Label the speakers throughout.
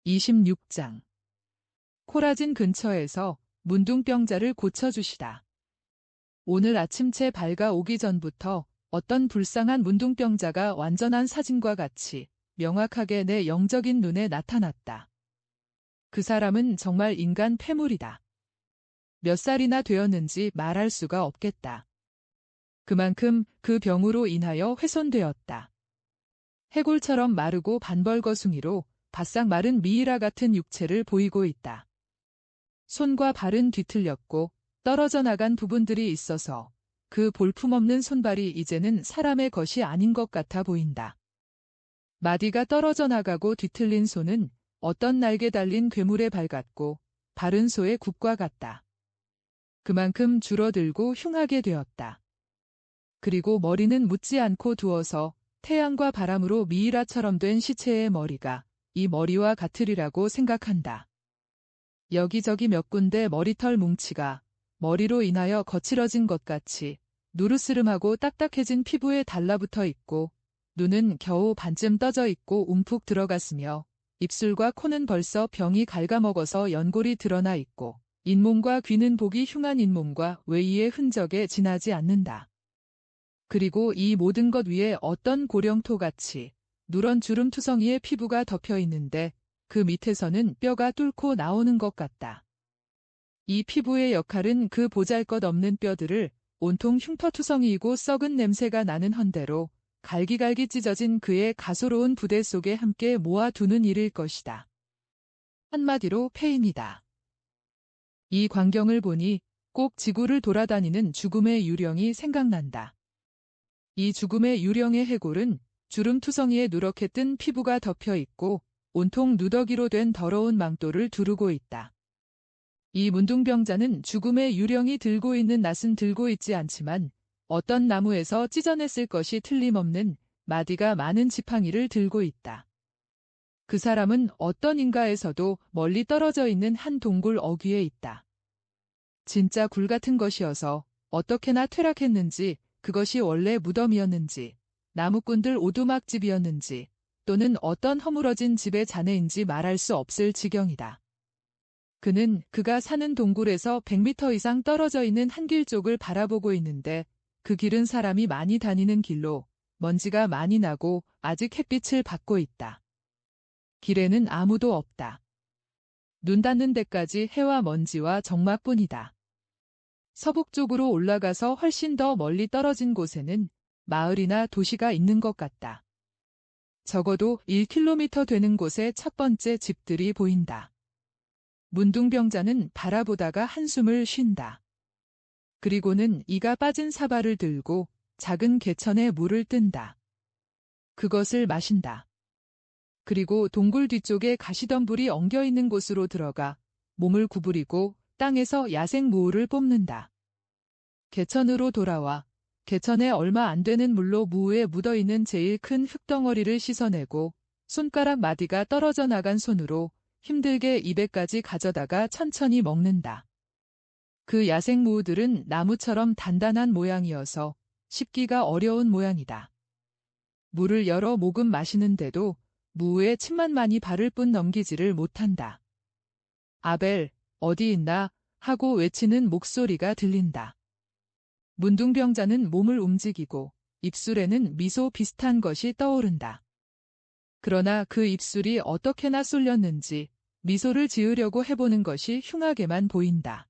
Speaker 1: 26장. 코라진 근처에서 문둥병자를 고쳐주시다. 오늘 아침채 밝아 오기 전부터 어떤 불쌍한 문둥병자가 완전한 사진과 같이 명확하게 내 영적인 눈에 나타났다. 그 사람은 정말 인간 폐물이다. 몇 살이나 되었는지 말할 수가 없겠다. 그만큼 그 병으로 인하여 훼손되었다. 해골처럼 마르고 반벌거숭이로 바싹 마른 미이라 같은 육체를 보이고 있다. 손과 발은 뒤틀렸고 떨어져 나간 부분들이 있어서 그 볼품없는 손발이 이제는 사람의 것이 아닌 것 같아 보인다. 마디가 떨어져 나가고 뒤틀린 손은 어떤 날개 달린 괴물의 발 같고 바른 소의 굽과 같다. 그만큼 줄어들고 흉하게 되었다. 그리고 머리는 묻지 않고 두어서 태양과 바람으로 미이라처럼 된 시체의 머리가 이 머리와 같으리라고 생각한다. 여기저기 몇 군데 머리털 뭉치가 머리로 인하여 거칠어진 것 같이 누르스름하고 딱딱해진 피부에 달라붙어 있고 눈은 겨우 반쯤 떠져 있고 움푹 들어갔으며 입술과 코는 벌써 병이 갉아먹어서 연골이 드러나 있고 잇몸과 귀는 보기 흉한 잇몸과 외이의 흔적에 지나지 않는다. 그리고 이 모든 것 위에 어떤 고령토같이 누런 주름투성이의 피부가 덮여 있는데 그 밑에서는 뼈가 뚫고 나오는 것 같다. 이 피부의 역할은 그 보잘것없는 뼈들을 온통 흉터투성이이고 썩은 냄새가 나는 헌대로 갈기갈기 찢어진 그의 가소로운 부대 속에 함께 모아두는 일일 것이다. 한마디로 폐인이다. 이 광경을 보니 꼭 지구를 돌아다니는 죽음의 유령이 생각난다. 이 죽음의 유령의 해골은 주름투성이에 누렇게 뜬 피부가 덮여 있고 온통 누더기로 된 더러운 망토를 두르고 있다. 이 문둥병자는 죽음의 유령이 들고 있는 낫은 들고 있지 않지만 어떤 나무에서 찢어냈을 것이 틀림없는 마디가 많은 지팡이를 들고 있다. 그 사람은 어떤 인가에서도 멀리 떨어져 있는 한 동굴 어귀에 있다. 진짜 굴 같은 것이어서 어떻게나 퇴락했는지 그것이 원래 무덤이었는지 나무꾼들 오두막집이었는지 또는 어떤 허물어진 집의 잔해인지 말할 수 없을 지경이다. 그는 그가 사는 동굴에서 100m 이상 떨어져 있는 한 길 쪽을 바라보고 있는데 그 길은 사람이 많이 다니는 길로 먼지가 많이 나고 아직 햇빛을 받고 있다. 길에는 아무도 없다. 눈 닿는 데까지 해와 먼지와 적막뿐이다. 서북 쪽으로 올라가서 훨씬 더 멀리 떨어진 곳에는 마을이나 도시가 있는 것 같다. 적어도 1km 되는 곳에 첫 번째 집들이 보인다. 문둥병자는 바라보다가 한숨을 쉰다. 그리고는 이가 빠진 사발을 들고 작은 개천에 물을 뜬다. 그것을 마신다. 그리고 동굴 뒤쪽에 가시덤불이 엉겨 있는 곳으로 들어가 몸을 구부리고 땅에서 야생 무울을 뽑는다. 개천으로 돌아와 개천에 얼마 안 되는 물로 무에 묻어있는 제일 큰 흙덩어리를 씻어내고 손가락 마디가 떨어져 나간 손으로 힘들게 입에까지 가져다가 천천히 먹는다. 그 야생 무들은 나무처럼 단단한 모양이어서 씹기가 어려운 모양이다. 물을 여러 모금 마시는데도 무에 침만 많이 바를 뿐 넘기지를 못한다. 아벨, 어디 있나? 하고 외치는 목소리가 들린다. 문둥병자는 몸을 움직이고 입술에는 미소 비슷한 것이 떠오른다. 그러나 그 입술이 어떻게나 쏠렸는지 미소를 지으려고 해보는 것이 흉하게만 보인다.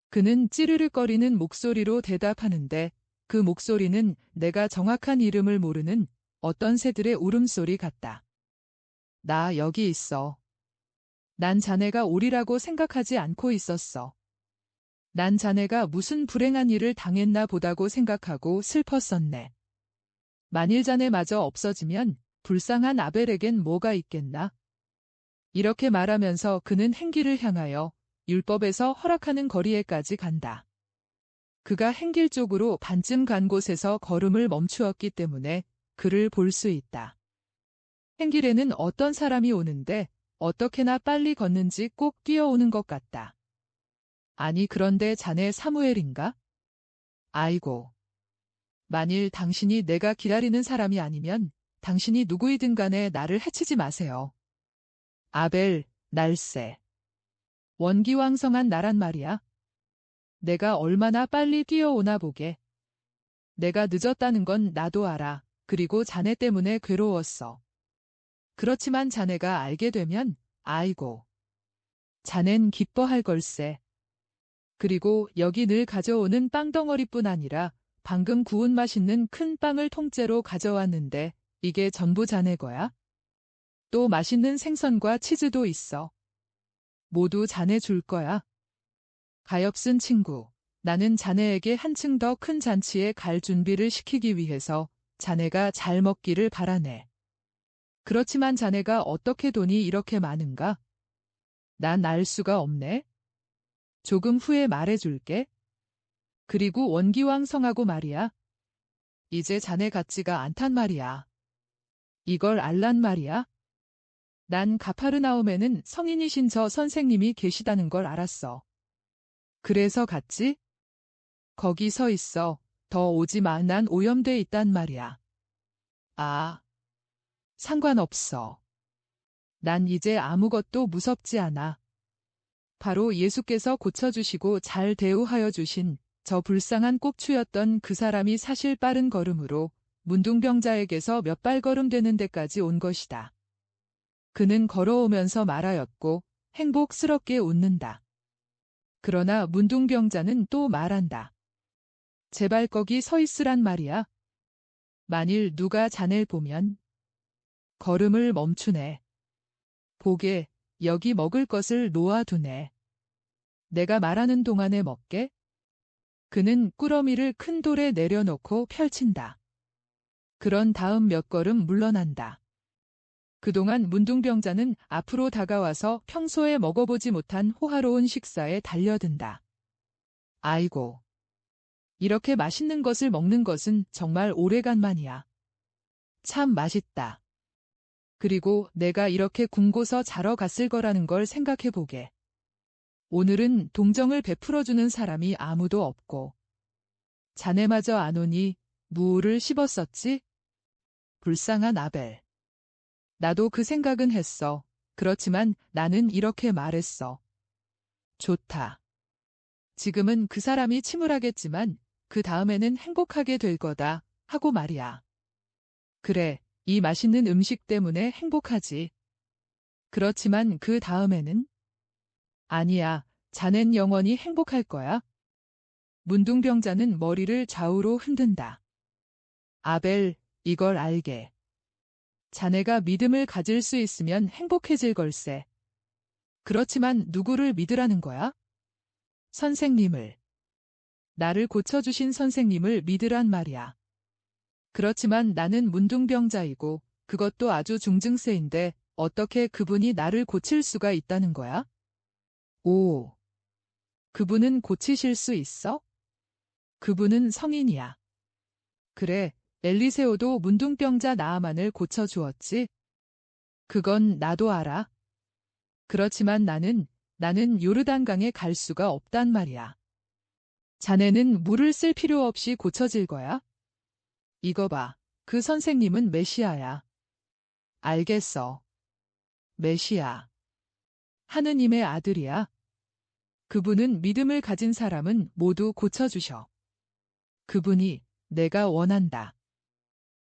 Speaker 1: 그는 찌르륵거리는 목소리로 대답하는데 그 목소리는 내가 정확한 이름을 모르는 어떤 새들의 울음소리 같다. 나 여기 있어. 난 자네가 오리라고 생각하지 않고 있었어. 난 자네가 무슨 불행한 일을 당했나 보다고 생각하고 슬펐었네. 만일 자네마저 없어지면 불쌍한 아벨에겐 뭐가 있겠나? 이렇게 말하면서 그는 행길을 향하여 율법에서 허락하는 거리에까지 간다. 그가 행길 쪽으로 반쯤 간 곳에서 걸음을 멈추었기 때문에 그를 볼 수 있다. 행길에는 어떤 사람이 오는데 어떻게나 빨리 걷는지 꼭 뛰어오는 것 같다. 아니 그런데 자네 사무엘인가? 아이고. 만일 당신이 내가 기다리는 사람이 아니면 당신이 누구이든 간에 나를 해치지 마세요. 아벨, 날쌔. 원기왕성한 나란 말이야. 내가 얼마나 빨리 뛰어오나 보게. 내가 늦었다는 건 나도 알아. 그리고 자네 때문에 괴로웠어. 그렇지만 자네가 알게 되면, 아이고. 자넨 기뻐할 걸세. 그리고 여기 늘 가져오는 빵덩어리뿐 아니라 방금 구운 맛있는 큰 빵을 통째로 가져왔는데 이게 전부 자네 거야? 또 맛있는 생선과 치즈도 있어. 모두 자네 줄 거야. 가엾은 친구, 나는 자네에게 한층 더 큰 잔치에 갈 준비를 시키기 위해서 자네가 잘 먹기를 바라네. 그렇지만 자네가 어떻게 돈이 이렇게 많은가? 난 알 수가 없네. 조금 후에 말해줄게. 그리고 원기왕성하고 말이야. 이제 자네 같지가 않단 말이야. 이걸 알란 말이야. 난 가파르나움에는 성인이신 저 선생님이 계시다는 걸 알았어. 그래서 갔지? 거기 서 있어. 더 오지 마. 난 오염돼 있단 말이야. 아, 상관없어. 난 이제 아무것도 무섭지 않아. 바로 예수께서 고쳐주시고 잘 대우하여 주신 저 불쌍한 꼭추였던 그 사람이 사실 빠른 걸음으로 문둥병자에게서 몇 발걸음 되는 데까지 온 것이다. 그는 걸어오면서 말하였고 행복스럽게 웃는다. 그러나 문둥병자는 또 말한다. 제발 거기 서 있으란 말이야. 만일 누가 자네를 보면 걸음을 멈추네. 보게, 여기 먹을 것을 놓아두네. 내가 말하는 동안에 먹게. 그는 꾸러미를 큰 돌에 내려놓고 펼친다. 그런 다음 몇 걸음 물러난다. 그동안 문둥병자는 앞으로 다가와서 평소에 먹어보지 못한 호화로운 식사에 달려든다. 아이고, 이렇게 맛있는 것을 먹는 것은 정말 오래간만이야. 참 맛있다. 그리고 내가 이렇게 굶고서 자러 갔을 거라는 걸 생각해보게. 오늘은 동정을 베풀어주는 사람이 아무도 없고 자네마저 안 오니 무를 씹었었지? 불쌍한 아벨. 나도 그 생각은 했어. 그렇지만 나는 이렇게 말했어. 좋다. 지금은 그 사람이 침울하겠지만 그 다음에는 행복하게 될 거다 하고 말이야. 그래, 이 맛있는 음식 때문에 행복하지. 그렇지만 그 다음에는? 아니야, 자넨 영원히 행복할 거야. 문둥병자는 머리를 좌우로 흔든다. 아벨, 이걸 알게. 자네가 믿음을 가질 수 있으면 행복해질 걸세. 그렇지만 누구를 믿으라는 거야? 선생님을. 나를 고쳐주신 선생님을 믿으란 말이야. 그렇지만 나는 문둥병자이고 그것도 아주 중증세인데 어떻게 그분이 나를 고칠 수가 있다는 거야? 오, 그분은 고치실 수 있어? 그분은 성인이야. 그래, 엘리세오도 문둥병자 나아만을 고쳐주었지. 그건 나도 알아. 그렇지만 나는 요르단강에 갈 수가 없단 말이야. 자네는 물을 쓸 필요 없이 고쳐질 거야? 이거 봐, 그 선생님은 메시아야. 알겠어. 메시아. 하느님의 아들이야. 그분은 믿음을 가진 사람은 모두 고쳐주셔. 그분이 내가 원한다.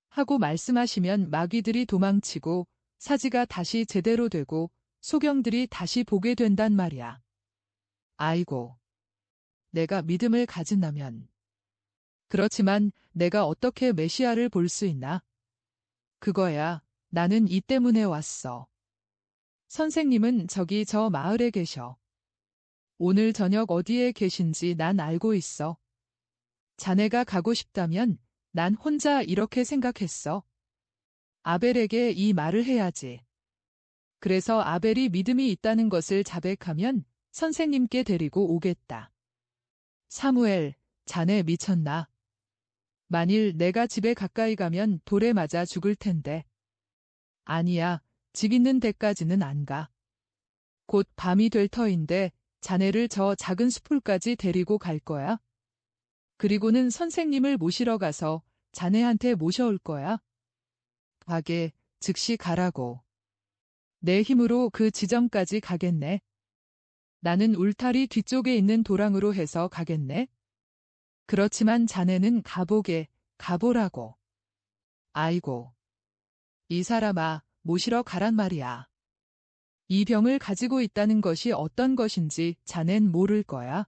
Speaker 1: 하고 말씀하시면 마귀들이 도망치고 사지가 다시 제대로 되고 소경들이 다시 보게 된단 말이야. 아이고. 내가 믿음을 가진다면. 그렇지만 내가 어떻게 메시아를 볼 수 있나? 그거야. 나는 이 때문에 왔어. 선생님은 저기 저 마을에 계셔. 오늘 저녁 어디에 계신지 난 알고 있어. 자네가 가고 싶다면 난 혼자 이렇게 생각했어. 아벨에게 이 말을 해야지. 그래서 아벨이 믿음이 있다는 것을 자백하면 선생님께 데리고 오겠다. 사무엘, 자네 미쳤나? 만일 내가 집에 가까이 가면 돌에 맞아 죽을 텐데. 아니야, 집 있는 데까지는 안 가. 곧 밤이 될 터인데 자네를 저 작은 숲풀까지 데리고 갈 거야. 그리고는 선생님을 모시러 가서 자네한테 모셔올 거야. 가게, 즉시 가라고. 내 힘으로 그 지점까지 가겠네. 나는 울타리 뒤쪽에 있는 도랑으로 해서 가겠네. 그렇지만 자네는 가보라고. 아이고, 이 사람아, 모시러 가란 말이야. 이 병을 가지고 있다는 것이 어떤 것인지 자넨 모를 거야.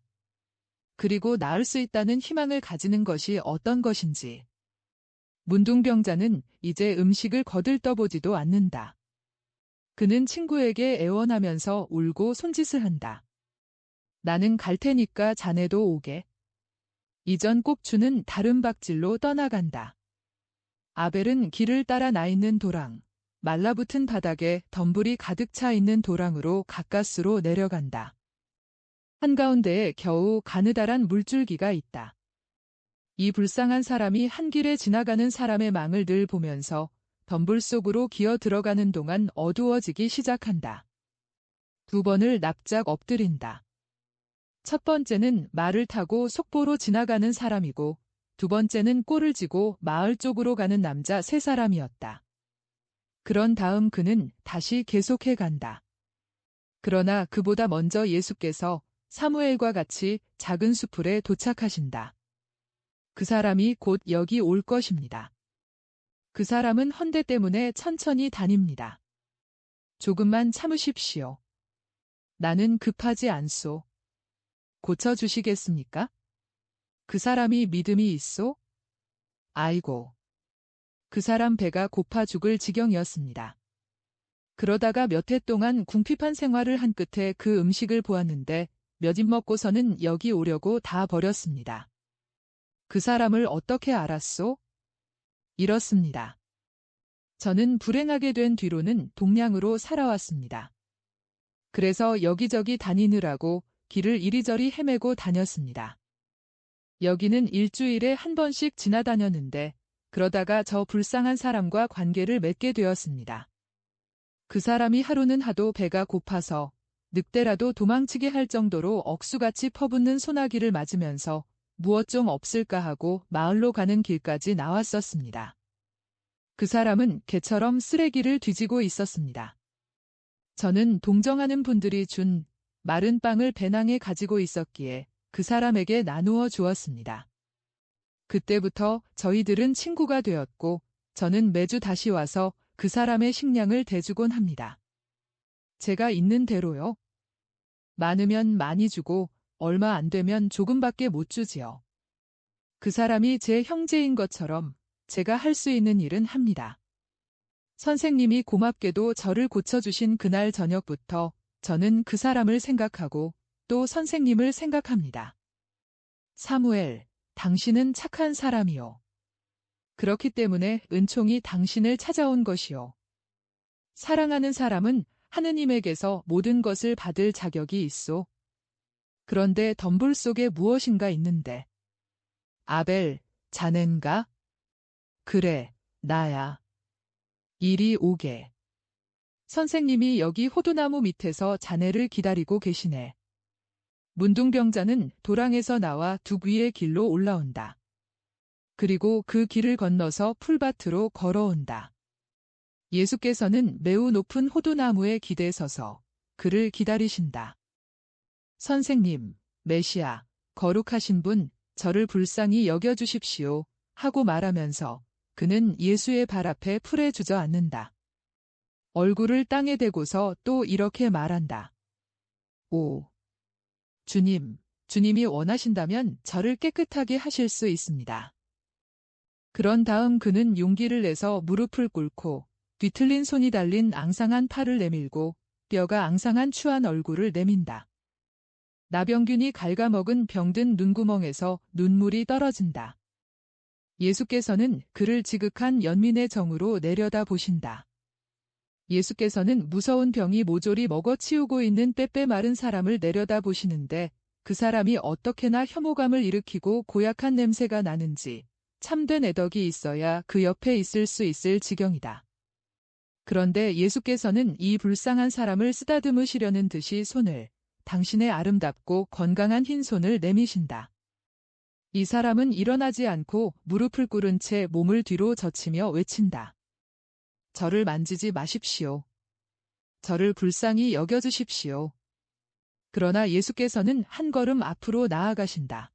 Speaker 1: 그리고 나을 수 있다는 희망을 가지는 것이 어떤 것인지. 문둥병자는 이제 음식을 거들떠보지도 않는다. 그는 친구에게 애원하면서 울고 손짓을 한다. 나는 갈 테니까 자네도 오게. 이전 꼭주는 다른 박질로 떠나간다. 아벨은 길을 따라 나 있는 도랑, 말라붙은 바닥에 덤불이 가득 차 있는 도랑으로 가까스로 내려간다. 한가운데에 겨우 가느다란 물줄기가 있다. 이 불쌍한 사람이 한 길에 지나가는 사람의 망을 늘 보면서 덤불 속으로 기어 들어가는 동안 어두워지기 시작한다. 두 번을 납작 엎드린다. 첫 번째는 말을 타고 속보로 지나가는 사람이고 두 번째는 꼴을 지고 마을 쪽으로 가는 남자 세 사람이었다. 그런 다음 그는 다시 계속해 간다. 그러나 그보다 먼저 예수께서 사무엘과 같이 작은 수풀에 도착하신다. 그 사람이 곧 여기 올 것입니다. 그 사람은 헌데 때문에 천천히 다닙니다. 조금만 참으십시오. 나는 급하지 않소. 고쳐주시겠습니까? 그 사람이 믿음이 있소? 아이고. 그 사람 배가 고파 죽을 지경이었습니다. 그러다가 몇 해 동안 궁핍한 생활을 한 끝에 그 음식을 보았는데 몇 입 먹고서는 여기 오려고 다 버렸습니다. 그 사람을 어떻게 알았소? 이렇습니다. 저는 불행하게 된 뒤로는 동량으로 살아왔습니다. 그래서 여기저기 다니느라고 길을 이리저리 헤매고 다녔습니다. 여기는 일주일에 한 번씩 지나다녔는데 그러다가 저 불쌍한 사람과 관계를 맺게 되었습니다. 그 사람이 하루는 하도 배가 고파서 늑대라도 도망치게 할 정도로 억수같이 퍼붓는 소나기를 맞으면서 무엇 좀 없을까 하고 마을로 가는 길까지 나왔었습니다. 그 사람은 개처럼 쓰레기를 뒤지고 있었습니다. 저는 동정하는 분들이 준 마른 빵을 배낭에 가지고 있었기에 그 사람에게 나누어 주었습니다. 그때부터 저희들은 친구가 되었고 저는 매주 다시 와서 그 사람의 식량을 대주곤 합니다. 제가 있는 대로요. 많으면 많이 주고 얼마 안 되면 조금밖에 못 주지요. 그 사람이 제 형제인 것처럼 제가 할 수 있는 일은 합니다. 선생님이 고맙게도 저를 고쳐주신 그날 저녁부터 저는 그 사람을 생각하고 또 선생님을 생각합니다. 사무엘, 당신은 착한 사람이요. 그렇기 때문에 은총이 당신을 찾아온 것이요. 사랑하는 사람은 하느님에게서 모든 것을 받을 자격이 있소. 그런데 덤불 속에 무엇인가 있는데. 아벨, 자넨가? 그래, 나야. 이리 오게. 선생님이 여기 호두나무 밑에서 자네를 기다리고 계시네. 문둥병자는 도랑에서 나와 둑 위의 길로 올라온다. 그리고 그 길을 건너서 풀밭으로 걸어온다. 예수께서는 매우 높은 호두나무에 기대 서서 그를 기다리신다. 선생님, 메시아, 거룩하신 분, 저를 불쌍히 여겨주십시오 하고 말하면서 그는 예수의 발 앞에 풀에 주저앉는다. 얼굴을 땅에 대고서 또 이렇게 말한다. 오, 주님이 원하신다면 저를 깨끗하게 하실 수 있습니다. 그런 다음 그는 용기를 내서 무릎을 꿇고 뒤틀린 손이 달린 앙상한 팔을 내밀고 뼈가 앙상한 추한 얼굴을 내민다. 나병균이 갉아먹은 병든 눈구멍에서 눈물이 떨어진다. 예수께서는 그를 지극한 연민의 정으로 내려다 보신다. 예수께서는 무서운 병이 모조리 먹어치우고 있는 빼빼 마른 사람을 내려다 보시는데 그 사람이 어떻게나 혐오감을 일으키고 고약한 냄새가 나는지 참된 애덕이 있어야 그 옆에 있을 수 있을 지경이다. 그런데 예수께서는 이 불쌍한 사람을 쓰다듬으시려는 듯이 손을 당신의 아름답고 건강한 흰 손을 내미신다. 이 사람은 일어나지 않고 무릎을 꿇은 채 몸을 뒤로 젖히며 외친다. 저를 만지지 마십시오. 저를 불쌍히 여겨주십시오. 그러나 예수께서는 한 걸음 앞으로 나아가신다.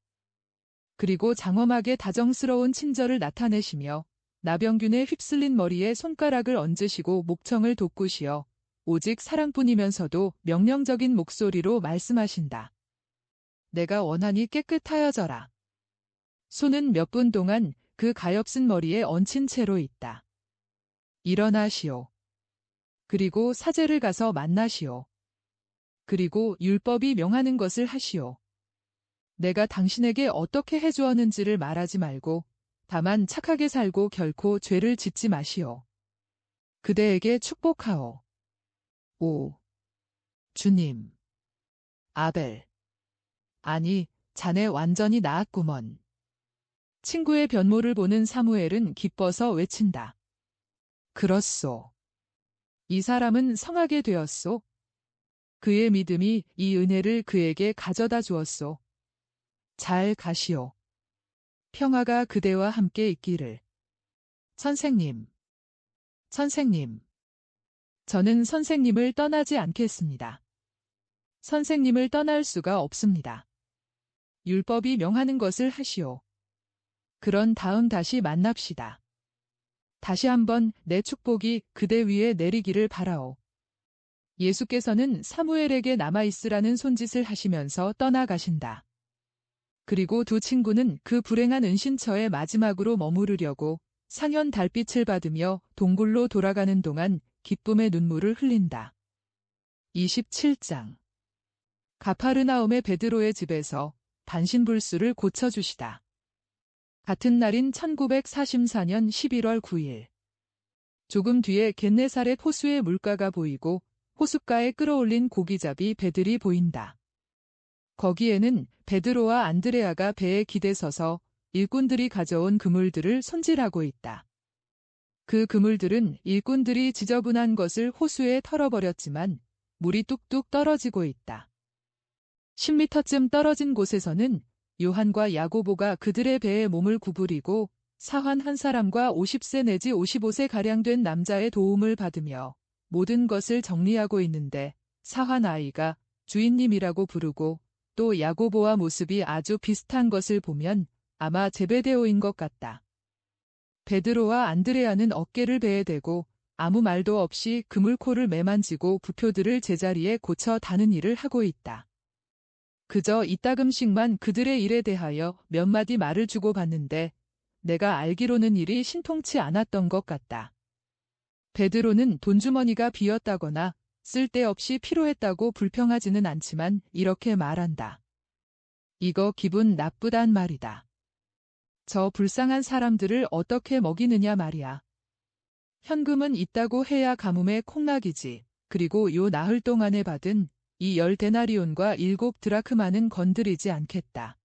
Speaker 1: 그리고 장엄하게 다정스러운 친절을 나타내시며 나병균에 휩쓸린 머리에 손가락을 얹으시고 목청을 돋구시어 오직 사랑뿐이면서도 명령적인 목소리로 말씀하신다. 내가 원하니 깨끗하여져라. 손은 몇 분 동안 그 가엾은 머리에 얹힌 채로 있다. 일어나시오. 그리고 사제를 가서 만나시오. 그리고 율법이 명하는 것을 하시오. 내가 당신에게 어떻게 해주었는지를 말하지 말고 다만 착하게 살고 결코 죄를 짓지 마시오. 그대에게 축복하오. 오, 주님. 아벨. 아니, 자네 완전히 나았구먼. 친구의 변모를 보는 사무엘은 기뻐서 외친다. 그렇소. 이 사람은 성하게 되었소. 그의 믿음이 이 은혜를 그에게 가져다 주었소. 잘 가시오. 평화가 그대와 함께 있기를. 선생님. 선생님. 저는 선생님을 떠나지 않겠습니다. 선생님을 떠날 수가 없습니다. 율법이 명하는 것을 하시오. 그런 다음 다시 만납시다. 다시 한번 내 축복이 그대 위에 내리기를 바라오. 예수께서는 사무엘에게 남아있으라는 손짓을 하시면서 떠나가신다. 그리고 두 친구는 그 불행한 은신처에 마지막으로 머무르려고 상현 달빛을 받으며 동굴로 돌아가는 동안 기쁨의 눈물을 흘린다. 27장. 가파르나움의 베드로의 집에서 반신불수를 고쳐주시다. 같은 날인 1944년 11월 9일. 조금 뒤에 겟네사렛 호수의 물가가 보이고 호숫가에 끌어올린 고기잡이 배들이 보인다. 거기에는 베드로와 안드레아가 배에 기대 서서 일꾼들이 가져온 그물들을 손질하고 있다. 그 그물들은 일꾼들이 지저분한 것을 호수에 털어버렸지만 물이 뚝뚝 떨어지고 있다. 10m쯤 떨어진 곳에서는 요한과 야고보가 그들의 배에 몸을 구부리고 사환 한 사람과 50세 내지 55세 가량 된 남자의 도움을 받으며 모든 것을 정리하고 있는데 사환 아이가 주인님이라고 부르고 또 야고보와 모습이 아주 비슷한 것을 보면 아마 제베데오인 것 같다. 베드로와 안드레아는 어깨를 배에 대고 아무 말도 없이 그물코를 매만지고 부표들을 제자리에 고쳐 다는 일을 하고 있다. 그저 이따금씩만 그들의 일에 대하여 몇 마디 말을 주고받는데 내가 알기로는 일이 신통치 않았던 것 같다. 베드로는 돈주머니가 비었다거나 쓸데없이 필요했다고 불평하지는 않지만 이렇게 말한다. 이거 기분 나쁘단 말이다. 저 불쌍한 사람들을 어떻게 먹이느냐 말이야. 현금은 있다고 해야 가뭄에 콩나기지. 그리고 요 나흘 동안에 받은 이 10데나리온과 7드라크마는 건드리지 않겠다.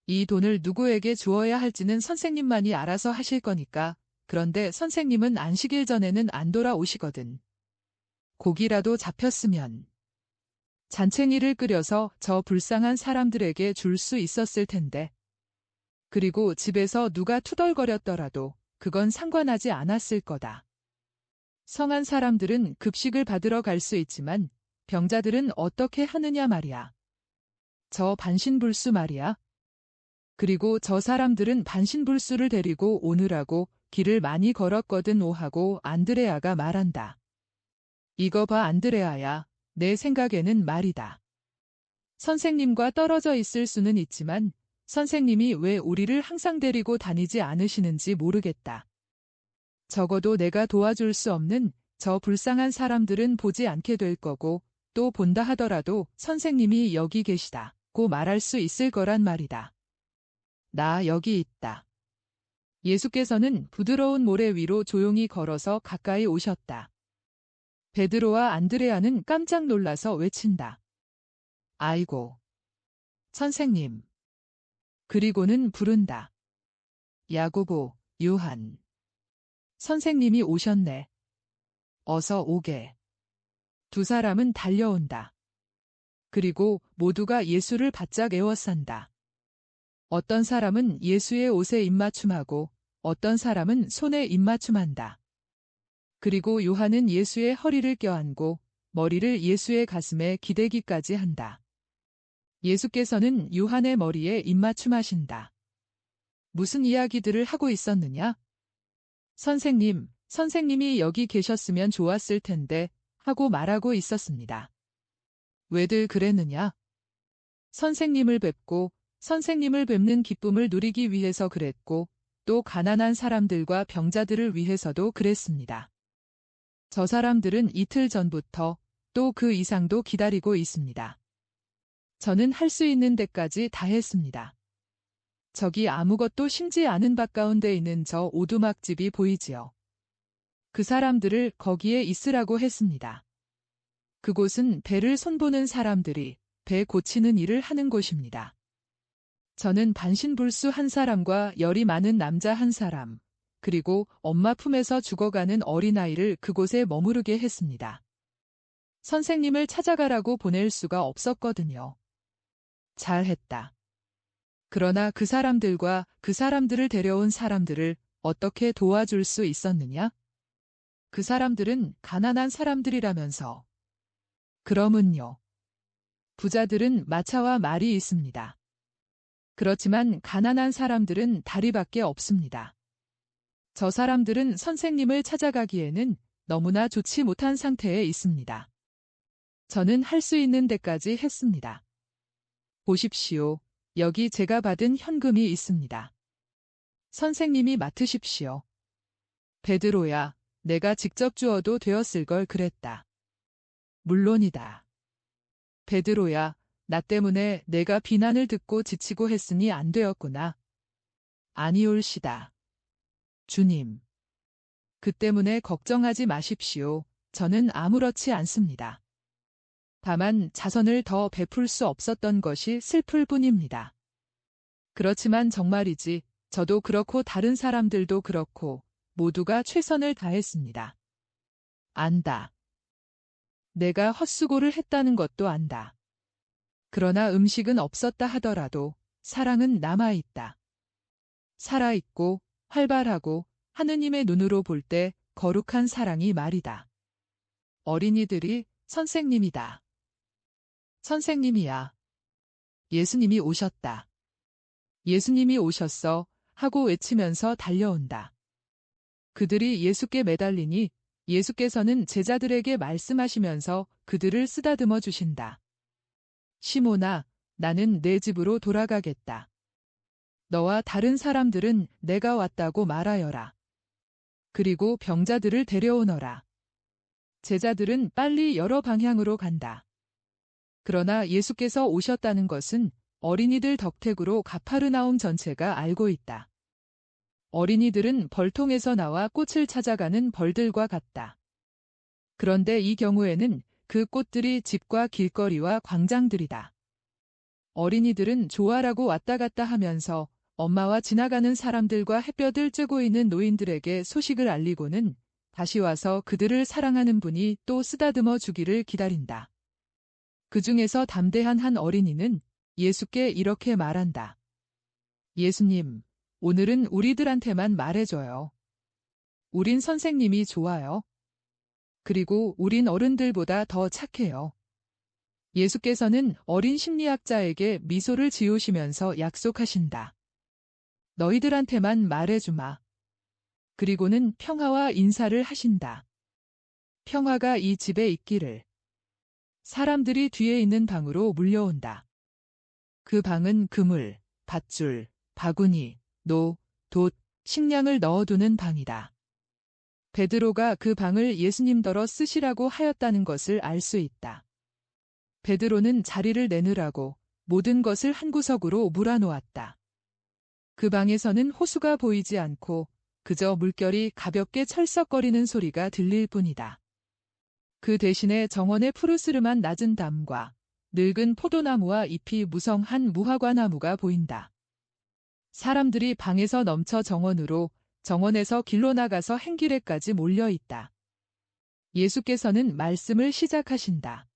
Speaker 1: 이 돈을 누구에게 주어야 할지는 선생님만이 알아서 하실 거니까. 그런데 선생님은 안식일 전에는 안 돌아오시거든. 고기라도 잡혔으면 잔챙이를 끓여서 저 불쌍한 사람들에게 줄 수 있었을 텐데. 그리고 집에서 누가 투덜거렸더라도 그건 상관하지 않았을 거다. 성한 사람들은 급식을 받으러 갈 수 있지만 병자들은 어떻게 하느냐 말이야. 저 반신불수 말이야. 그리고 저 사람들은 반신불수를 데리고 오느라고 길을 많이 걸었거든 오하고 안드레아가 말한다. 이거 봐 안드레아야. 내 생각에는 말이다. 선생님과 떨어져 있을 수는 있지만 선생님이 왜 우리를 항상 데리고 다니지 않으시는지 모르겠다. 적어도 내가 도와줄 수 없는 저 불쌍한 사람들은 보지 않게 될 거고 또 본다 하더라도 선생님이 여기 계시다고 말할 수 있을 거란 말이다. 나 여기 있다. 예수께서는 부드러운 모래 위로 조용히 걸어서 가까이 오셨다. 베드로와 안드레아는 깜짝 놀라서 외친다. 아이고. 선생님. 그리고는 부른다. 야고보, 요한. 선생님이 오셨네. 어서 오게. 두 사람은 달려온다. 그리고 모두가 예수를 바짝 에워싼다. 어떤 사람은 예수의 옷에 입맞춤하고 어떤 사람은 손에 입맞춤한다. 그리고 요한은 예수의 허리를 껴안고 머리를 예수의 가슴에 기대기까지 한다. 예수께서는 요한의 머리에 입맞춤하신다. 무슨 이야기들을 하고 있었느냐? 선생님, 선생님이 여기 계셨으면 좋았을 텐데 하고 말하고 있었습니다. 왜들 그랬느냐? 선생님을 뵙고 선생님을 뵙는 기쁨을 누리기 위해서 그랬고 또 가난한 사람들과 병자들을 위해서도 그랬습니다. 저 사람들은 이틀 전부터 또 그 이상도 기다리고 있습니다. 저는 할 수 있는 데까지 다 했습니다. 저기 아무것도 심지 않은 밭 가운데 있는 저 오두막집이 보이지요. 그 사람들을 거기에 있으라고 했습니다. 그곳은 배를 손보는 사람들이 배 고치는 일을 하는 곳입니다. 저는 반신불수 한 사람과 열이 많은 남자 한 사람, 그리고 엄마 품에서 죽어가는 어린아이를 그곳에 머무르게 했습니다. 선생님을 찾아가라고 보낼 수가 없었거든요. 잘했다. 그러나 그 사람들과 그 사람들을 데려온 사람들을 어떻게 도와줄 수 있었느냐? 그 사람들은 가난한 사람들이라면서. 그러면요. 부자들은 마차와 말이 있습니다. 그렇지만 가난한 사람들은 다리밖에 없습니다. 저 사람들은 선생님을 찾아가기에는 너무나 좋지 못한 상태에 있습니다. 저는 할 수 있는 데까지 했습니다. 보십시오. 여기 제가 받은 현금이 있습니다. 선생님이 맡으십시오. 베드로야, 내가 직접 주어도 되었을 걸 그랬다. 물론이다. 베드로야, 나 때문에 내가 비난을 듣고 지치고 했으니 안 되었구나. 아니올시다. 주님. 그 때문에 걱정하지 마십시오. 저는 아무렇지 않습니다. 다만 자선을 더 베풀 수 없었던 것이 슬플 뿐입니다. 그렇지만 정말이지, 저도 그렇고 다른 사람들도 그렇고 모두가 최선을 다했습니다. 안다. 내가 헛수고를 했다는 것도 안다. 그러나 음식은 없었다 하더라도 사랑은 남아있다. 살아있고 활발하고 하느님의 눈으로 볼 때 거룩한 사랑이 말이다. 어린이들이 선생님이다. 선생님이야. 예수님이 오셨다. 예수님이 오셨어 하고 외치면서 달려온다. 그들이 예수께 매달리니 예수께서는 제자들에게 말씀하시면서 그들을 쓰다듬어 주신다. 시몬아, 나는 내 집으로 돌아가겠다. 너와 다른 사람들은 내가 왔다고 말하여라. 그리고 병자들을 데려오너라. 제자들은 빨리 여러 방향으로 간다. 그러나 예수께서 오셨다는 것은 어린이들 덕택으로 가파르나움 전체가 알고 있다. 어린이들은 벌통에서 나와 꽃을 찾아가는 벌들과 같다. 그런데 이 경우에는 그 꽃들이 집과 길거리와 광장들이다. 어린이들은 좋아라고 왔다 갔다 하면서 엄마와 지나가는 사람들과 햇볕을 쬐고 있는 노인들에게 소식을 알리고는 다시 와서 그들을 사랑하는 분이 또 쓰다듬어 주기를 기다린다. 그 중에서 담대한 한 어린이는 예수께 이렇게 말한다. 예수님, 오늘은 우리들한테만 말해줘요. 우린 선생님이 좋아요. 그리고 우린 어른들보다 더 착해요. 예수께서는 어린 심리학자에게 미소를 지으시면서 약속하신다. 너희들한테만 말해주마. 그리고는 평화와 인사를 하신다. 평화가 이 집에 있기를. 사람들이 뒤에 있는 방으로 물려온다. 그 방은 그물, 밧줄, 바구니, 노, 돛, 식량을 넣어두는 방이다. 베드로가 그 방을 예수님더러 쓰시라고 하였다는 것을 알 수 있다. 베드로는 자리를 내느라고 모든 것을 한 구석으로 몰아놓았다. 그 방에서는 호수가 보이지 않고 그저 물결이 가볍게 철썩거리는 소리가 들릴 뿐이다. 그 대신에 정원의 푸르스름한 낮은 담과 늙은 포도나무와 잎이 무성한 무화과나무가 보인다. 사람들이 방에서 넘쳐 정원으로, 정원에서 길로 나가서 행길에까지 몰려 있다. 예수께서는 말씀을 시작하신다.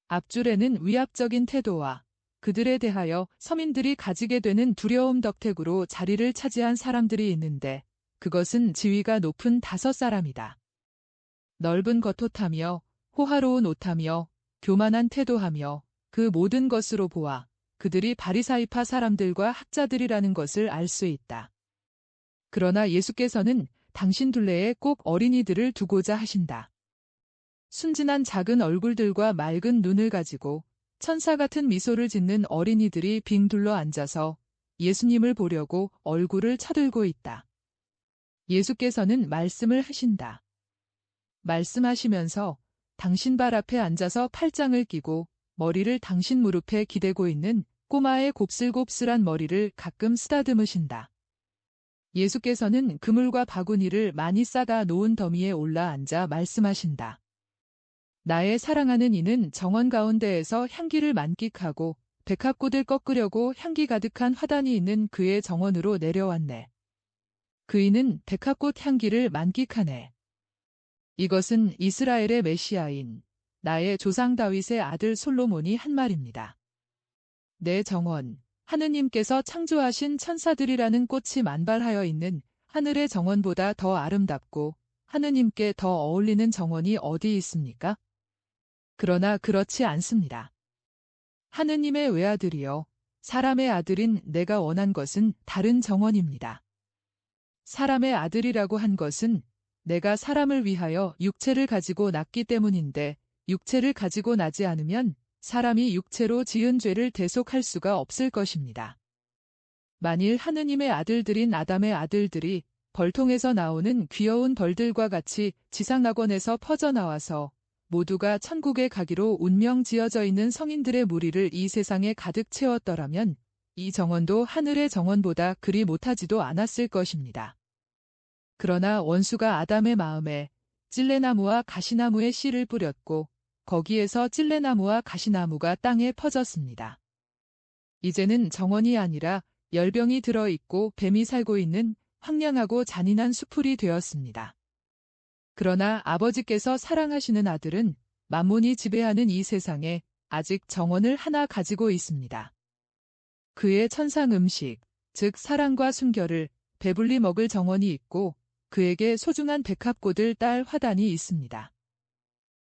Speaker 1: 앞줄에는 위압적인 태도와 그들에 대하여 서민들이 가지게 되는 두려움 덕택으로 자리를 차지한 사람들이 있는데 그것은 지위가 높은 5 사람이다. 넓은 겉옷하며 호화로운 옷하며 교만한 태도하며 그 모든 것으로 보아 그들이 바리사이파 사람들과 학자들이라는 것을 알 수 있다. 그러나 예수께서는 당신 둘레에 꼭 어린이들을 두고자 하신다. 순진한 작은 얼굴들과 맑은 눈을 가지고 천사 같은 미소를 짓는 어린이들이 빙 둘러 앉아서 예수님을 보려고 얼굴을 쳐들고 있다. 예수께서는 말씀을 하신다. 말씀하시면서 당신 발 앞에 앉아서 팔짱을 끼고 머리를 당신 무릎에 기대고 있는 꼬마의 곱슬곱슬한 머리를 가끔 쓰다듬으신다. 예수께서는 그물과 바구니를 많이 싸다 놓은 더미에 올라 앉아 말씀하신다. 나의 사랑하는 이는 정원 가운데에서 향기를 만끽하고 백합꽃을 꺾으려고 향기 가득한 화단이 있는 그의 정원으로 내려왔네. 그이는 백합꽃 향기를 만끽하네. 이것은 이스라엘의 메시아인 나의 조상 다윗의 아들 솔로몬이 한 말입니다. 내 정원, 하느님께서 창조하신 천사들이라는 꽃이 만발하여 있는 하늘의 정원보다 더 아름답고 하느님께 더 어울리는 정원이 어디 있습니까? 그러나 그렇지 않습니다. 하느님의 외아들이여, 사람의 아들인 내가 원한 것은 다른 정원입니다. 사람의 아들이라고 한 것은 내가 사람을 위하여 육체를 가지고 났기 때문인데 육체를 가지고 나지 않으면 사람이 육체로 지은 죄를 대속할 수가 없을 것입니다. 만일 하느님의 아들들인 아담의 아들들이 벌통에서 나오는 귀여운 벌들과 같이 지상낙원에서 퍼져나와서 모두가 천국에 가기로 운명 지어져 있는 성인들의 무리를 이 세상에 가득 채웠더라면 이 정원도 하늘의 정원보다 그리 못하지도 않았을 것입니다. 그러나 원수가 아담의 마음에 찔레나무와 가시나무의 씨를 뿌렸고 거기에서 찔레나무와 가시나무가 땅에 퍼졌습니다. 이제는 정원이 아니라 열병이 들어있고 뱀이 살고 있는 황량하고 잔인한 수풀이 되었습니다. 그러나 아버지께서 사랑하시는 아들은 만몬이 지배하는 이 세상에 아직 정원을 하나 가지고 있습니다. 그의 천상 음식, 즉 사랑과 순결을 배불리 먹을 정원이 있고 그에게 소중한 백합꽃을 딸 화단이 있습니다.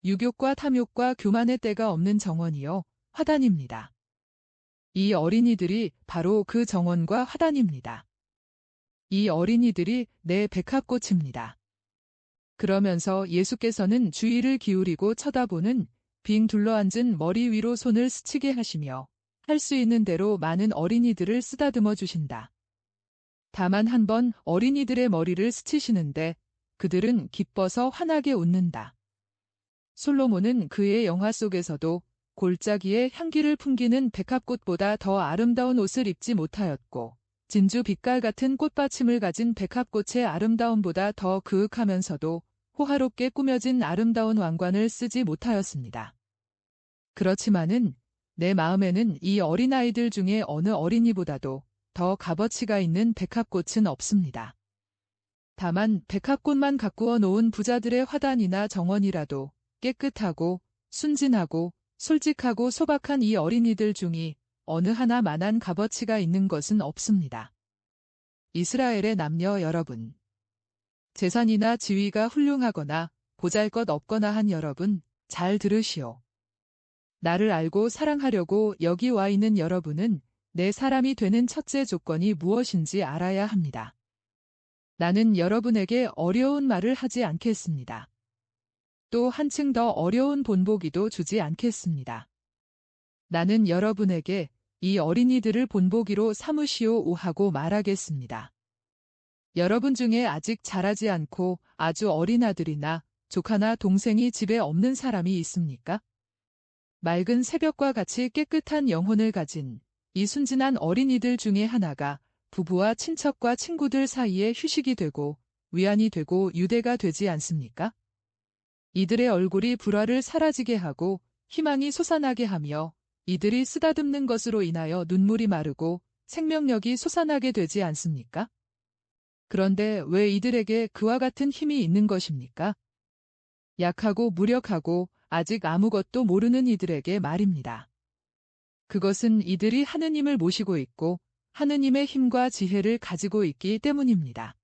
Speaker 1: 유욕과 탐욕과 교만의 때가 없는 정원이요, 화단입니다. 이 어린이들이 바로 그 정원과 화단입니다. 이 어린이들이 내 백합꽃입니다. 그러면서 예수께서는 주의를 기울이고 쳐다보는 빙 둘러앉은 머리 위로 손을 스치게 하시며 할 수 있는 대로 많은 어린이들을 쓰다듬어 주신다. 다만 한 번 어린이들의 머리를 스치시는데 그들은 기뻐서 환하게 웃는다. 솔로몬은 그의 영화 속에서도 골짜기에 향기를 풍기는 백합꽃보다 더 아름다운 옷을 입지 못하였고 진주 빛깔 같은 꽃받침을 가진 백합꽃의 아름다움보다 더 그윽하면서도 호화롭게 꾸며진 아름다운 왕관을 쓰지 못하였습니다. 그렇지만은 내 마음에는 이 어린아이들 중에 어느 어린이보다도 더 값어치가 있는 백합꽃은 없습니다. 다만 백합꽃만 가꾸어 놓은 부자들의 화단이나 정원이라도 깨끗하고 순진하고 솔직하고 소박한 이 어린이들 중이 어느 하나만한 값어치가 있는 것은 없습니다. 이스라엘의 남녀 여러분, 재산이나 지위가 훌륭하거나 보잘것 없거나 한 여러분, 잘 들으시오. 나를 알고 사랑하려고 여기 와 있는 여러분은 내 사람이 되는 첫째 조건이 무엇인지 알아야 합니다. 나는 여러분에게 어려운 말을 하지 않겠습니다. 또 한층 더 어려운 본보기도 주지 않겠습니다. 나는 여러분에게 이 어린이들을 본보기로 삼으시오 하고 말하겠습니다. 여러분 중에 아직 자라지 않고 아주 어린 아들이나 조카나 동생이 집에 없는 사람이 있습니까? 맑은 새벽과 같이 깨끗한 영혼을 가진 이 순진한 어린이들 중에 하나가 부부와 친척과 친구들 사이에 휴식이 되고 위안이 되고 유대가 되지 않습니까? 이들의 얼굴이 불화를 사라지게 하고 희망이 솟아나게 하며 이들이 쓰다듬는 것으로 인하여 눈물이 마르고 생명력이 솟아나게 되지 않습니까? 그런데 왜 이들에게 그와 같은 힘이 있는 것입니까? 약하고 무력하고 아직 아무것도 모르는 이들에게 말입니다. 그것은 이들이 하느님을 모시고 있고 하느님의 힘과 지혜를 가지고 있기 때문입니다.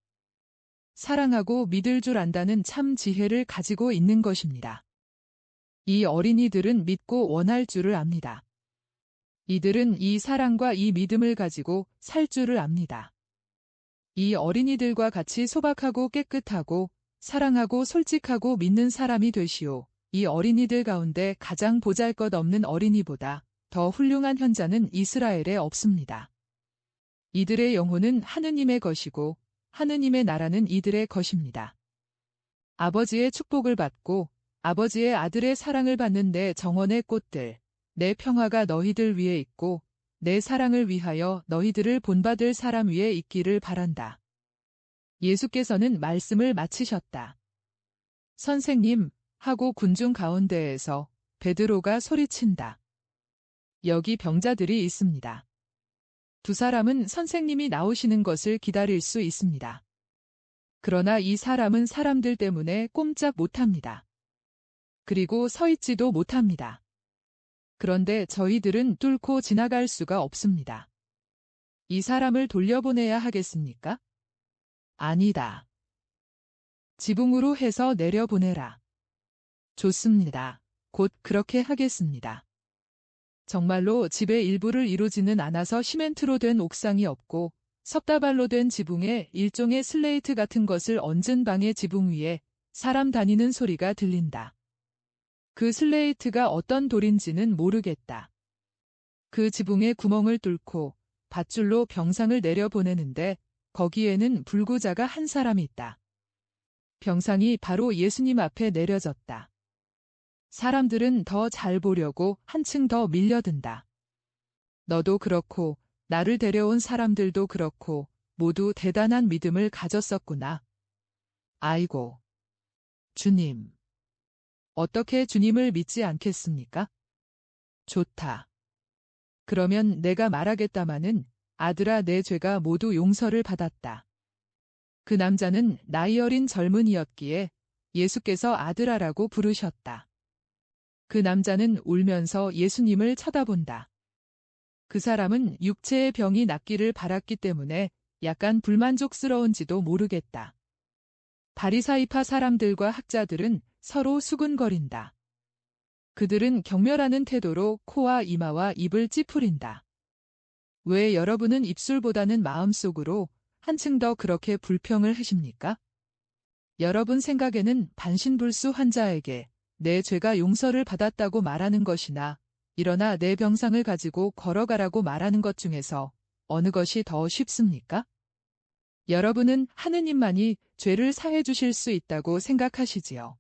Speaker 1: 사랑하고 믿을 줄 안다는 참 지혜를 가지고 있는 것입니다. 이 어린이들은 믿고 원할 줄을 압니다. 이들은 이 사랑과 이 믿음을 가지고 살 줄을 압니다. 이 어린이들과 같이 소박하고 깨끗하고 사랑하고 솔직하고 믿는 사람이 되시오. 이 어린이들 가운데 가장 보잘것없는 어린이보다 더 훌륭한 현자는 이스라엘에 없습니다. 이들의 영혼은 하느님의 것이고 하느님의 나라는 이들의 것입니다. 아버지의 축복을 받고 아버지의 아들의 사랑을 받는 내 정원의 꽃들, 내 평화가 너희들 위에 있고 내 사랑을 위하여 너희들을 본받을 사람 위에 있기를 바란다. 예수께서는 말씀을 마치셨다. 선생님, 하고 군중 가운데에서 베드로가 소리친다. 여기 병자들이 있습니다. 두 사람은 선생님이 나오시는 것을 기다릴 수 있습니다. 그러나 이 사람은 사람들 때문에 꼼짝 못합니다. 그리고 서 있지도 못합니다. 그런데 저희들은 뚫고 지나갈 수가 없습니다. 이 사람을 돌려보내야 하겠습니까? 아니다. 지붕으로 해서 내려보내라. 좋습니다. 곧 그렇게 하겠습니다. 정말로 집의 일부를 이루지는 않아서 시멘트로 된 옥상이 없고 섭다발로 된 지붕에 일종의 슬레이트 같은 것을 얹은 방의 지붕 위에 사람 다니는 소리가 들린다. 그 슬레이트가 어떤 돌인지는 모르겠다. 그 지붕에 구멍을 뚫고 밧줄로 병상을 내려보내는데 거기에는 불구자가 한 사람 있다. 병상이 바로 예수님 앞에 내려졌다. 사람들은 더 잘 보려고 한층 더 밀려든다. 너도 그렇고 나를 데려온 사람들도 그렇고 모두 대단한 믿음을 가졌었구나. 아이고. 주님. 어떻게 주님을 믿지 않겠습니까? 좋다. 그러면 내가 말하겠다마는 아들아 내 죄가 모두 용서를 받았다. 그 남자는 나이 어린 젊은이였기에 예수께서 아들아라고 부르셨다. 그 남자는 울면서 예수님을 쳐다본다. 그 사람은 육체의 병이 낫기를 바랐기 때문에 약간 불만족스러운지도 모르겠다. 바리사이파 사람들과 학자들은 서로 수군거린다. 그들은 경멸하는 태도로 코와 이마와 입을 찌푸린다. 왜 여러분은 입술보다는 마음속으로 한층 더 그렇게 불평을 하십니까? 여러분 생각에는 반신불수 환자에게 내 죄가 용서를 받았다고 말하는 것이나 일어나 내 병상을 가지고 걸어가라고 말하는 것 중에서 어느 것이 더 쉽습니까? 여러분은 하느님만이 죄를 사해 주실 수 있다고 생각하시지요.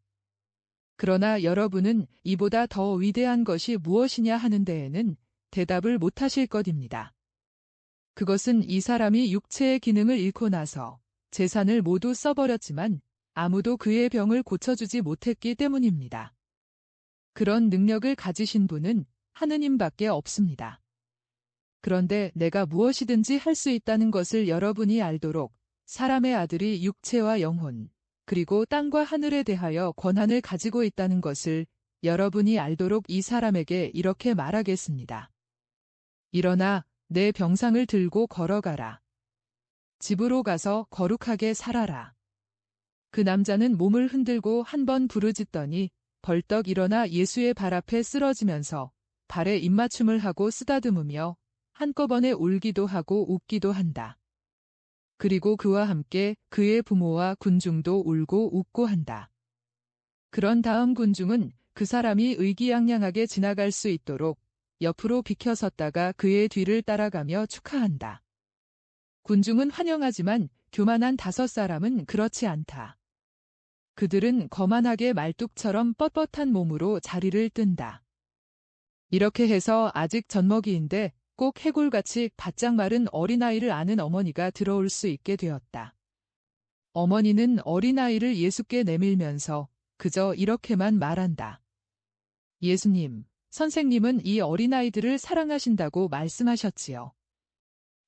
Speaker 1: 그러나 여러분은 이보다 더 위대한 것이 무엇이냐 하는 데에는 대답을 못하실 것입니다. 그것은 이 사람이 육체의 기능을 잃고 나서 재산을 모두 써버렸지만 아무도 그의 병을 고쳐주지 못했기 때문입니다. 그런 능력을 가지신 분은 하느님밖에 없습니다. 그런데 내가 무엇이든지 할 수 있다는 것을 여러분이 알도록 사람의 아들이 육체와 영혼, 그리고 땅과 하늘에 대하여 권한을 가지고 있다는 것을 여러분이 알도록 이 사람에게 이렇게 말하겠습니다. 일어나 내 병상을 들고 걸어가라. 집으로 가서 거룩하게 살아라. 그 남자는 몸을 흔들고 한 번 부르짖더니 벌떡 일어나 예수의 발 앞에 쓰러지면서 발에 입맞춤을 하고 쓰다듬으며 한꺼번에 울기도 하고 웃기도 한다. 그리고 그와 함께 그의 부모와 군중도 울고 웃고 한다. 그런 다음 군중은 그 사람이 의기양양하게 지나갈 수 있도록 옆으로 비켜섰다가 그의 뒤를 따라가며 축하한다. 군중은 환영하지만 교만한 5사람은 그렇지 않다. 그들은 거만하게 말뚝처럼 뻣뻣한 몸으로 자리를 뜬다. 이렇게 해서 아직 젖먹이인데 꼭 해골같이 바짝 마른 어린아이를 아는 어머니가 들어올 수 있게 되었다. 어머니는 어린아이를 예수께 내밀면서 그저 이렇게만 말한다. 예수님, 선생님은 이 어린아이들을 사랑하신다고 말씀하셨지요.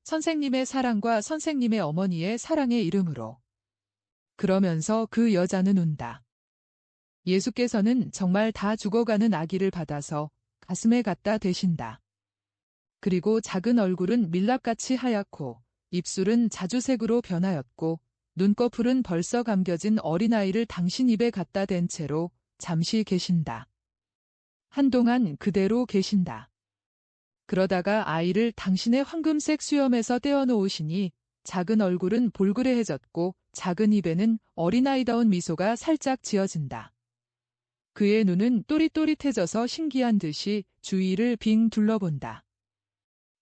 Speaker 1: 선생님의 사랑과 선생님의 어머니의 사랑의 이름으로. 그러면서 그 여자는 운다. 예수께서는 정말 다 죽어가는 아기를 받아서 가슴에 갖다 대신다. 그리고 작은 얼굴은 밀랍같이 하얗고 입술은 자주색으로 변하였고 눈꺼풀은 벌써 감겨진 어린아이를 당신 입에 갖다 댄 채로 잠시 계신다. 한동안 그대로 계신다. 그러다가 아이를 당신의 황금색 수염에서 떼어놓으시니 작은 얼굴은 볼그레해졌고 작은 입에는 어린아이다운 미소가 살짝 지어진다. 그의 눈은 또릿또릿해져서 신기한 듯이 주위를 빙 둘러본다.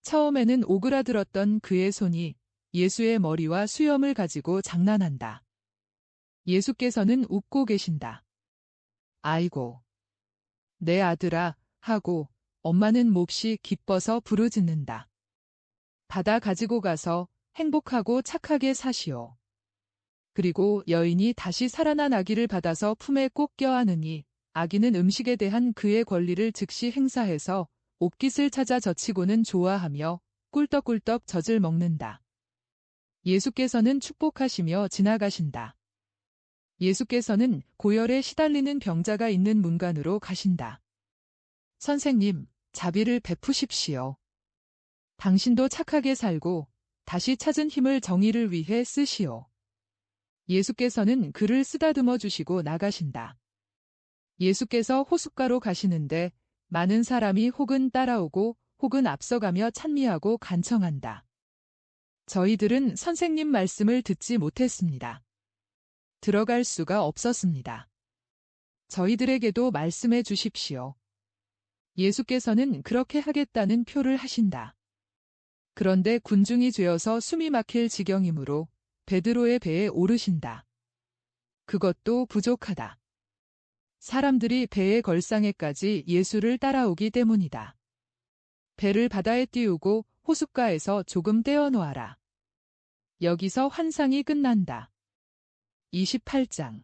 Speaker 1: 처음에는 오그라들었던 그의 손이 예수의 머리와 수염을 가지고 장난한다. 예수께서는 웃고 계신다. 아이고, 내 아들아 하고 엄마는 몹시 기뻐서 부르짖는다. 받아 가지고 가서 행복하고 착하게 사시오. 그리고 여인이 다시 살아난 아기를 받아서 품에 꼭 껴안으니 아기는 음식에 대한 그의 권리를 즉시 행사해서 옷깃을 찾아 젖히고는 좋아하며 꿀떡꿀떡 젖을 먹는다. 예수께서는 축복하시며 지나가신다. 예수께서는 고열에 시달리는 병자가 있는 문간으로 가신다. 선생님, 자비를 베푸십시오. 당신도 착하게 살고 다시 찾은 힘을 정의를 위해 쓰시오. 예수께서는 그를 쓰다듬어 주시고 나가신다. 예수께서 호숫가로 가시는데 많은 사람이 혹은 따라오고 혹은 앞서가며 찬미하고 간청한다. 저희들은 선생님 말씀을 듣지 못했습니다. 들어갈 수가 없었습니다. 저희들에게도 말씀해 주십시오. 예수께서는 그렇게 하겠다는 표를 하신다. 그런데 군중이 죄어서 숨이 막힐 지경이므로 베드로의 배에 오르신다. 그것도 부족하다. 사람들이 배의 걸상에까지 예수를 따라오기 때문이다. 배를 바다에 띄우고 호숫가에서 조금 떼어놓아라. 여기서 환상이 끝난다. 28장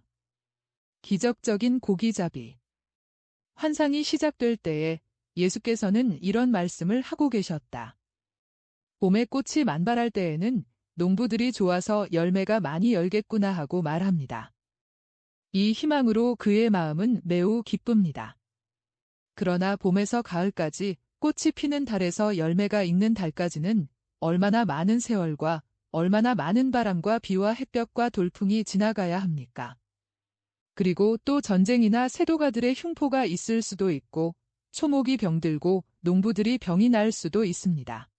Speaker 1: 기적적인 고기잡이. 환상이 시작될 때에 예수께서는 이런 말씀을 하고 계셨다. 봄에 꽃이 만발할 때에는 농부들이 좋아서 열매가 많이 열겠구나 하고 말합니다. 이 희망으로 그의 마음은 매우 기쁩니다. 그러나 봄에서 가을까지 꽃이 피는 달에서 열매가 익는 달까지는 얼마나 많은 세월과 얼마나 많은 바람과 비와 햇볕과 돌풍이 지나가야 합니까? 그리고 또 전쟁이나 세도가들의 흉포가 있을 수도 있고 초목이 병들고 농부들이 병이 날 수도 있습니다.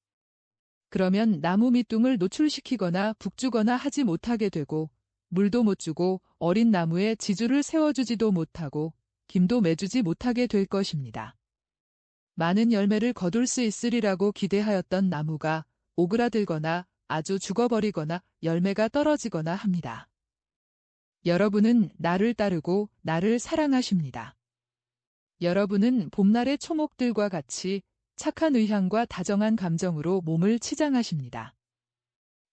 Speaker 1: 그러면 나무 밑둥을 노출시키거나 북주거나 하지 못하게 되고 물도 못 주고 어린 나무에 지주를 세워주지도 못하고 김도 매주지 못하게 될 것입니다. 많은 열매를 거둘 수 있으리라고 기대하였던 나무가 오그라들거나 아주 죽어버리거나 열매가 떨어지거나 합니다. 여러분은 나를 따르고 나를 사랑하십니다. 여러분은 봄날의 초목들과 같이 착한 의향과 다정한 감정으로 몸을 치장하십니다.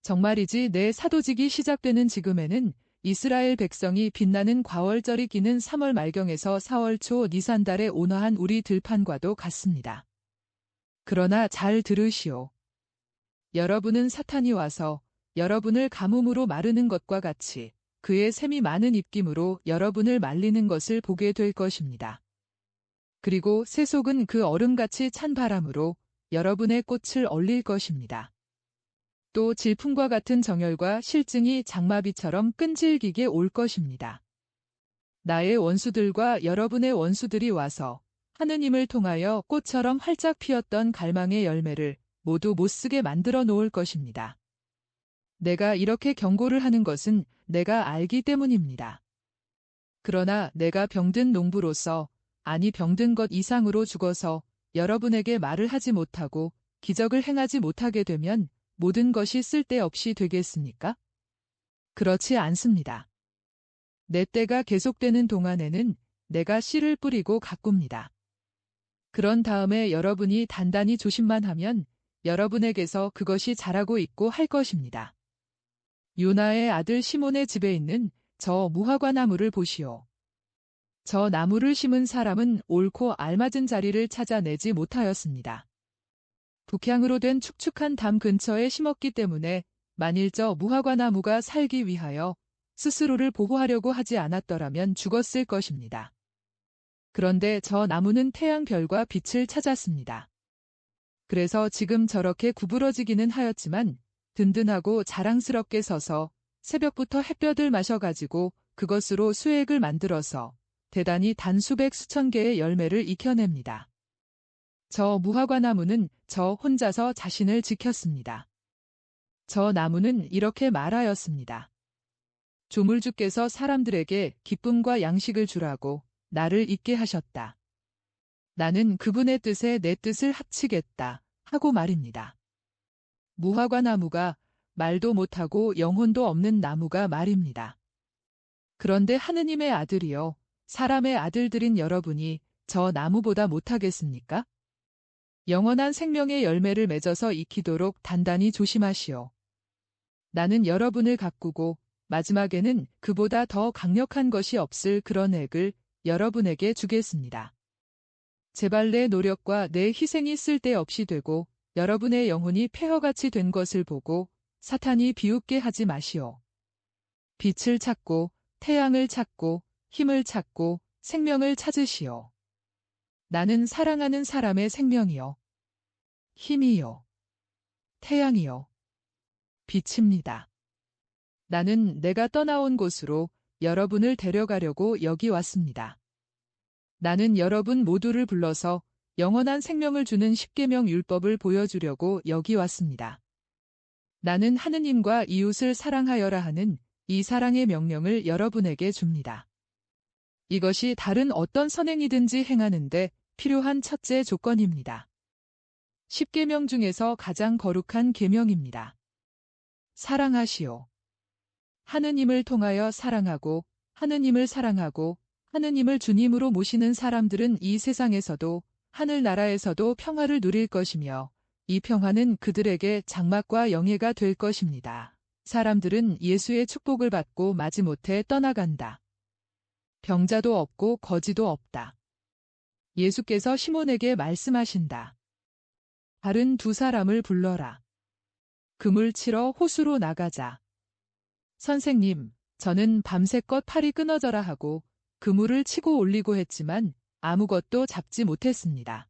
Speaker 1: 정말이지 내 사도직이 시작되는 지금에는 이스라엘 백성이 빛나는 과월절이 기는 3월 말경에서 4월 초 니산달에 온화한 우리 들판과도 같습니다. 그러나 잘 들으시오. 여러분은 사탄이 와서 여러분을 가뭄으로 마르는 것과 같이 그의 샘이 많은 입김으로 여러분을 말리는 것을 보게 될 것입니다. 그리고 세속은 그 얼음같이 찬 바람으로 여러분의 꽃을 얼릴 것입니다. 또 질풍과 같은 정열과 실증이 장마비처럼 끈질기게 올 것입니다. 나의 원수들과 여러분의 원수들이 와서 하느님을 통하여 꽃처럼 활짝 피었던 갈망의 열매를 모두 못쓰게 만들어 놓을 것입니다. 내가 이렇게 경고를 하는 것은 내가 알기 때문입니다. 그러나 내가 병든 농부로서 아니 병든 것 이상으로 죽어서 여러분에게 말을 하지 못하고 기적을 행하지 못하게 되면 모든 것이 쓸데없이 되겠습니까? 그렇지 않습니다. 내 때가 계속되는 동안에는 내가 씨를 뿌리고 가꿉니다. 그런 다음에 여러분이 단단히 조심만 하면 여러분에게서 그것이 자라고 있고 할 것입니다. 요나의 아들 시몬의 집에 있는 저 무화과 나무를 보시오. 저 나무를 심은 사람은 옳고 알맞은 자리를 찾아내지 못하였습니다. 북향으로 된 축축한 담 근처에 심었기 때문에 만일 저 무화과 나무가 살기 위하여 스스로를 보호하려고 하지 않았더라면 죽었을 것입니다. 그런데 저 나무는 태양별과 빛을 찾았습니다. 그래서 지금 저렇게 구부러지기는 하였지만 든든하고 자랑스럽게 서서 새벽부터 햇볕을 마셔가지고 그것으로 수액을 만들어서 대단히 단 수백 수천 개의 열매를 익혀냅니다. 저 무화과나무는 저 혼자서 자신을 지켰습니다. 저 나무는 이렇게 말하였습니다. 조물주께서 사람들에게 기쁨과 양식을 주라고 나를 있게 하셨다. 나는 그분의 뜻에 내 뜻을 합치겠다 하고 말입니다. 무화과 나무가 말도 못하고 영혼도 없는 나무가 말입니다. 그런데 하느님의 아들이여, 사람의 아들들인 여러분이 저 나무보다 못하겠습니까? 영원한 생명의 열매를 맺어서 익히도록 단단히 조심하시오. 나는 여러분을 가꾸고 마지막에는 그보다 더 강력한 것이 없을 그런 액을 여러분에게 주겠습니다. 제발 내 노력과 내 희생이 쓸데없이 되고 여러분의 영혼이 폐허같이 된 것을 보고 사탄이 비웃게 하지 마시오. 빛을 찾고 태양을 찾고 힘을 찾고 생명을 찾으시오. 나는 사랑하는 사람의 생명이요, 힘이요, 태양이요, 빛입니다. 나는 내가 떠나온 곳으로 여러분을 데려가려고 여기 왔습니다. 나는 여러분 모두를 불러서 영원한 생명을 주는 십계명 율법을 보여주려고 여기 왔습니다. 나는 하느님과 이웃을 사랑하여라 하는 이 사랑의 명령을 여러분에게 줍니다. 이것이 다른 어떤 선행이든지 행하는데 필요한 첫째 조건입니다. 십계명 중에서 가장 거룩한 계명입니다. 사랑하시오. 하느님을 통하여 사랑하고 하느님을 사랑하고 하느님을 주님으로 모시는 사람들은 이 세상에서도 하늘나라에서도 평화를 누릴 것이며 이 평화는 그들에게 장막과 영예가 될 것입니다. 사람들은 예수의 축복을 받고 마지못해 떠나간다. 병자도 없고 거지도 없다. 예수께서 시몬에게 말씀하신다. 다른 두 사람을 불러라. 그물 치러 호수로 나가자. 선생님, 저는 밤새껏 팔이 끊어져라 하고 그물을 치고 올리고 했지만 아무것도 잡지 못했습니다.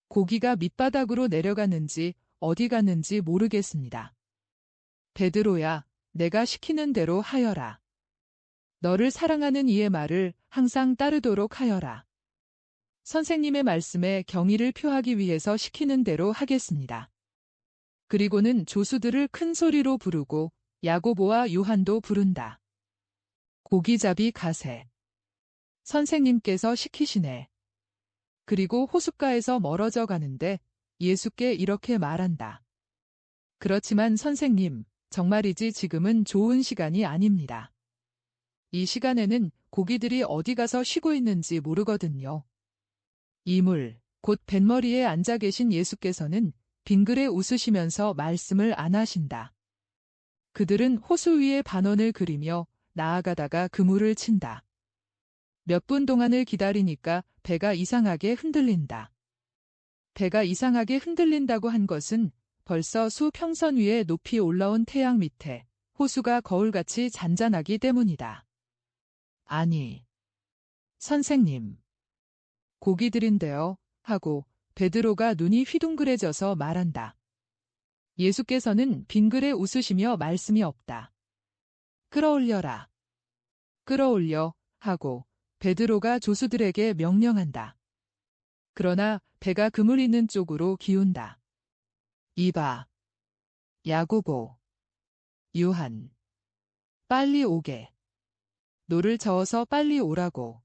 Speaker 1: 고기가 밑바닥으로 내려갔는지 어디 갔는지 모르겠습니다. 베드로야, 내가 시키는 대로 하여라. 너를 사랑하는 이의 말을 항상 따르도록 하여라. 선생님의 말씀에 경의를 표하기 위해서 시키는 대로 하겠습니다. 그리고는 조수들을 큰 소리로 부르고 야고보와 요한도 부른다. 고기잡이 가세. 선생님께서 시키시네. 그리고 호숫가에서 멀어져 가는데 예수께 이렇게 말한다. 그렇지만 선생님, 정말이지 지금은 좋은 시간이 아닙니다. 이 시간에는 고기들이 어디 가서 쉬고 있는지 모르거든요. 이물, 곧 뱃머리에 앉아 계신 예수께서는 빙그레 웃으시면서 말씀을 안 하신다. 그들은 호수 위에 반원을 그리며 나아가다가 그물을 친다. 몇 분 동안을 기다리니까 배가 이상하게 흔들린다. 배가 이상하게 흔들린다고 한 것은 벌써 수평선 위에 높이 올라온 태양 밑에 호수가 거울같이 잔잔하기 때문이다. 아니, 선생님, 고기들인데요, 하고 베드로가 눈이 휘둥그레져서 말한다. 예수께서는 빙그레 웃으시며 말씀이 없다. 끌어올려라. 끌어올려, 하고 베드로가 조수들에게 명령한다. 그러나 배가 그물 있는 쪽으로 기운다. 이봐. 야고보. 요한. 빨리 오게. 노를 저어서 빨리 오라고.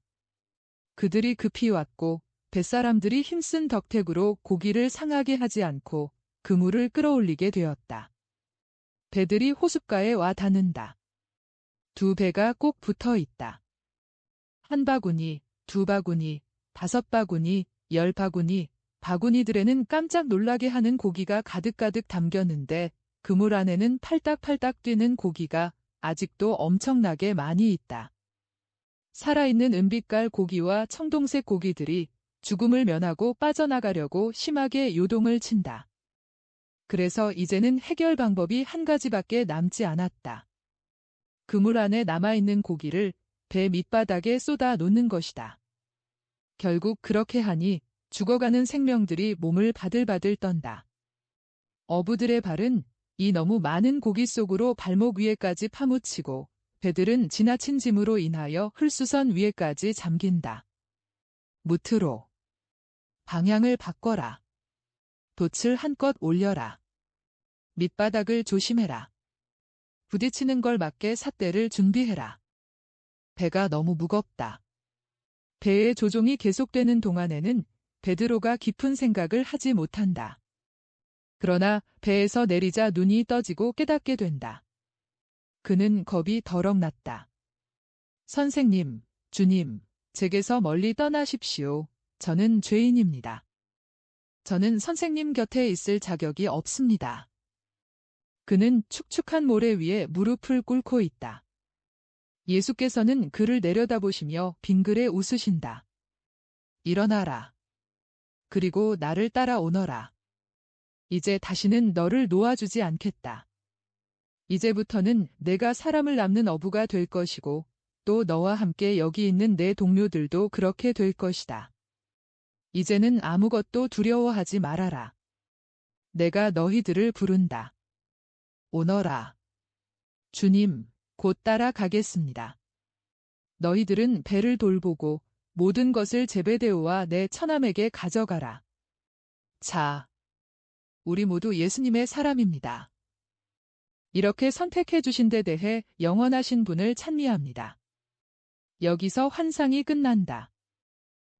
Speaker 1: 그들이 급히 왔고 뱃사람들이 힘쓴 덕택으로 고기를 상하게 하지 않고 그물을 끌어올리게 되었다. 배들이 호숫가에 와 닿는다. 두 배가 꼭 붙어 있다. 한 바구니, 두 바구니, 다섯 바구니, 열 바구니, 바구니들에는 깜짝 놀라게 하는 고기가 가득가득 담겼는데 그물 안에는 팔딱팔딱 뛰는 고기가 아직도 엄청나게 많이 있다. 살아있는 은빛깔 고기와 청동색 고기들이 죽음을 면하고 빠져나가려고 심하게 요동을 친다. 그래서 이제는 해결 방법이 한 가지밖에 남지 않았다. 그물 안에 남아있는 고기를 배 밑바닥에 쏟아 놓는 것이다. 결국 그렇게 하니 죽어가는 생명들이 몸을 바들바들 떤다. 어부들의 발은 이 너무 많은 고기 속으로 발목 위에까지 파묻히고 배들은 지나친 짐으로 인하여 흘수선 위에까지 잠긴다. 무트로. 방향을 바꿔라. 돛을 한껏 올려라. 밑바닥을 조심해라. 부딪히는 걸 막게 삿대를 준비해라. 배가 너무 무겁다. 배의 조종이 계속되는 동안에는 베드로가 깊은 생각을 하지 못한다. 그러나 배에서 내리자 눈이 떠지고 깨닫게 된다. 그는 겁이 덜컥 났다. 선생님, 주님, 제게서 멀리 떠나십시오. 저는 죄인입니다. 저는 선생님 곁에 있을 자격이 없습니다. 그는 축축한 모래 위에 무릎을 꿇고 있다. 예수께서는 그를 내려다보시며 빙그레 웃으신다. 일어나라. 그리고 나를 따라오너라. 이제 다시는 너를 놓아주지 않겠다. 이제부터는 내가 사람을 납는 어부가 될 것이고 또 너와 함께 여기 있는 내 동료들도 그렇게 될 것이다. 이제는 아무것도 두려워하지 말아라. 내가 너희들을 부른다. 오너라. 주님, 곧 따라가겠습니다. 너희들은 배를 돌보고 모든 것을 제베데오와 내 처남에게 가져가라. 자, 우리 모두 예수님의 사람입니다. 이렇게 선택해 주신 데 대해 영원하신 분을 찬미합니다. 여기서 환상이 끝난다.